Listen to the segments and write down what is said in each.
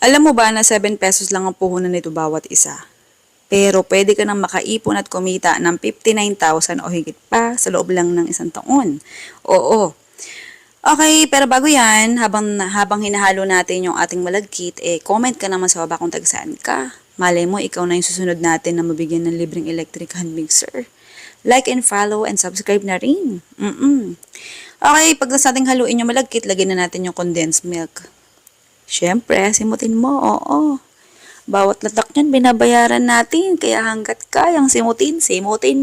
Alam mo ba na 7 pesos lang ang puhunan nito bawat isa? Pero pwede ka nang makaipon at kumita ng 59,000 o higit pa sa loob lang ng isang taon. Oo. Okay, pero bago yan, habang hinahalo natin yung ating malagkit, comment ka naman sa baba kung taga saan ka. Malay mo, ikaw na yung susunod natin na mabigyan ng libreng electric hand mixer. Like and follow and subscribe na rin. Okay, pag nating haluin yung malagkit, lagyan na natin yung condensed milk. Siyempre, simutin mo, oo. Bawat latak niyan, binabayaran natin. Kaya hanggat kayang simutin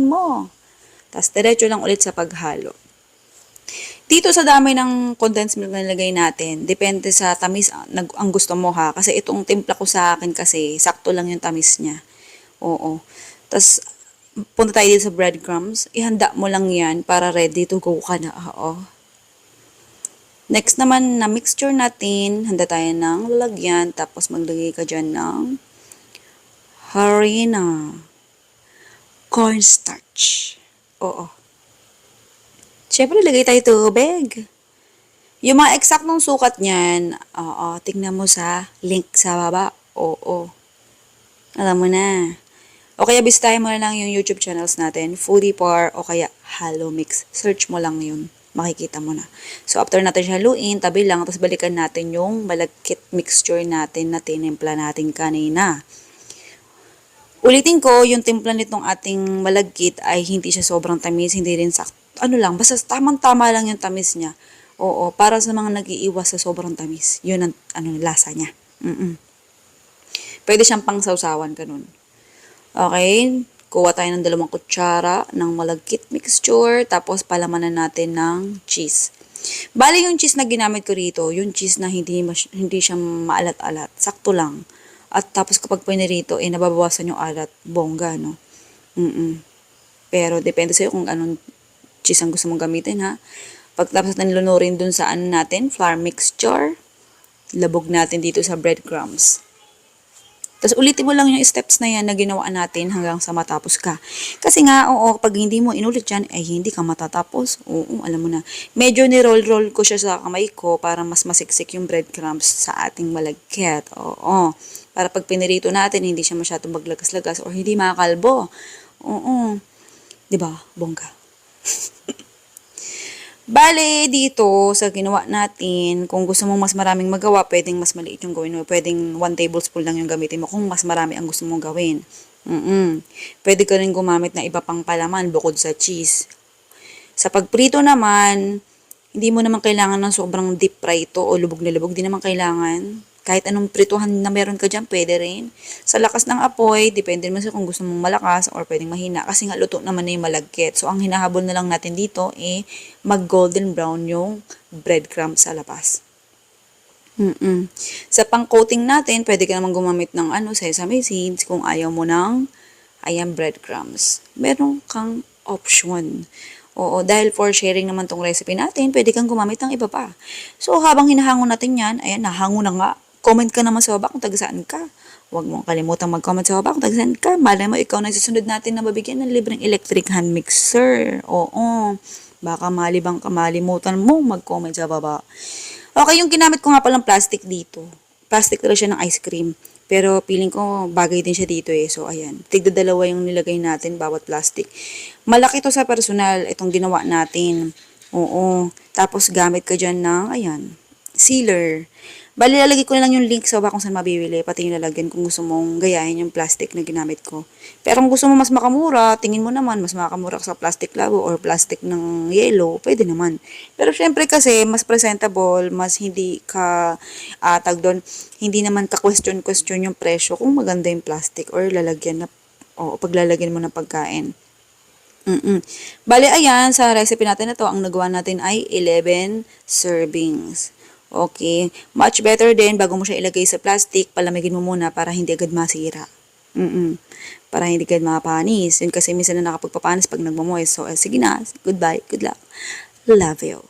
mo. Tapos, diretso lang ulit sa paghalo. Dito sa dami ng condensed milk na nilagay natin, depende sa tamis ang gusto mo ha. Kasi itong timpla ko sa akin kasi, sakto lang yung tamis niya. Oo. Tapos, punta tayo dito sa breadcrumbs. Ihanda mo lang yan para ready to go ka na. Oo. Next naman na mixture natin, handa tayo ng lalagyan, tapos maglagay ka dyan ng harina, cornstarch. Oo. Siyempre, lagay tayo tubig. Yung mga eksaktong sukat niyan, tingnan mo sa link sa baba. Oo. Alam mo na. O kaya bisitahin mo na lang yung YouTube channels natin, Foodie Par o kaya Halo Mix. Search mo lang yun. Makikita mo na. So, after natin siya haluin, tabi lang, tapos balikan natin yung malagkit mixture natin na tinimpla natin kanina. Ulitin ko, yung timpla nitong ating malagkit ay hindi siya sobrang tamis, hindi rin sakto. Basta tamang-tama lang yung tamis niya. Oo, para sa mga nag-iiwas sa sobrang tamis. Yun ang lasa niya. Pwede siyang pangsawsawan, ganun. Okay, kuha tayo ng 2 kutsara ng malagkit mixture, tapos palamanan natin ng cheese. Bali yung cheese na ginamit ko rito, yung cheese na hindi siya maalat-alat, sakto lang. At tapos kapag pinirito, nababawasan yung alat, bongga, no? Pero depende sa'yo kung anong cheese ang gusto mong gamitin, ha? Pagtapos lunurin dun sa natin, flour mixture, labog natin dito sa breadcrumbs. Tapos ulitin mo lang yung steps na yan na ginawa natin hanggang sa matapos ka. Kasi nga, pag hindi mo inulit yan, ay hindi ka matatapos. Oo, alam mo na. Medyo ni-roll-roll ko siya sa kamay ko para mas masiksik yung breadcrumbs sa ating malagkit. Oo. Para pag pinirito natin, hindi siya masyadong maglagas-lagas or hindi makakalbo. Oo. Diba? Bongga. Bale, dito, sa ginawa natin, kung gusto mong mas maraming magawa, pwedeng mas maliit yung gawin mo. Pwedeng 1 tablespoon lang yung gamitin mo kung mas marami ang gusto mong gawin. Pwede ka rin gumamit na iba pang palaman bukod sa cheese. Sa pagprito naman, hindi mo naman kailangan ng sobrang deep fry ito o lubog na lubog. Di naman kailangan. Kahit anong prituhan na meron ka dyan, pwede rin. Sa lakas ng apoy, depende naman sa kung gusto mong malakas or pwedeng mahina. Kasi nga luto naman na yung malagkit. So, ang hinahabol na lang natin dito, mag-golden brown yung breadcrumbs sa labas. Sa pang-coating natin, pwede ka naman gumamit ng sesame seeds kung ayaw mo ng breadcrumbs. Meron kang option. Oo, dahil for sharing naman tong recipe natin, pwede kang gumamit ng iba pa. So, habang hinahango natin yan, ayan, nahango na nga. Comment ka naman sa baba kung taga saan ka. Huwag mong kalimutang mag-comment sa baba kung taga saan ka. Malay mo, ikaw na susunod natin na mabigyan ng libreng electric hand mixer. Oo, baka malimutan mo mag-comment sa baba. Okay, yung ginamit ko nga palang plastic dito. Plastic talaga siya ng ice cream. Pero feeling ko bagay din siya dito So, ayan. Tigda-dalawa yung nilagay natin bawat plastic. Malaki to sa personal, itong ginawa natin. Oo. Tapos gamit ka dyan ng, sealer. Bali, lalagay ko na lang yung link sa baba kung saan mabibili. Pati yung lalagyan kung gusto mong gayahin yung plastic na ginamit ko. Pero kung gusto mo mas makamura, tingin mo naman mas makakamura ka sa plastic labo or plastic ng yellow, pwede naman. Pero syempre kasi, mas presentable, mas hindi ka, hindi naman ka-question yung presyo kung maganda yung plastic or lalagyan na, paglalagyan mo ng pagkain. Bali, ayan, sa recipe natin na to, ang nagawa natin ay 11 servings. Okay. Much better din, bago mo siya ilagay sa plastic, palamigin mo muna para hindi agad masira. Para hindi agad mapanis. Yun kasi minsan na nakapagpapanis pag nagmamoist. So, sige na. Goodbye. Good luck. Love you.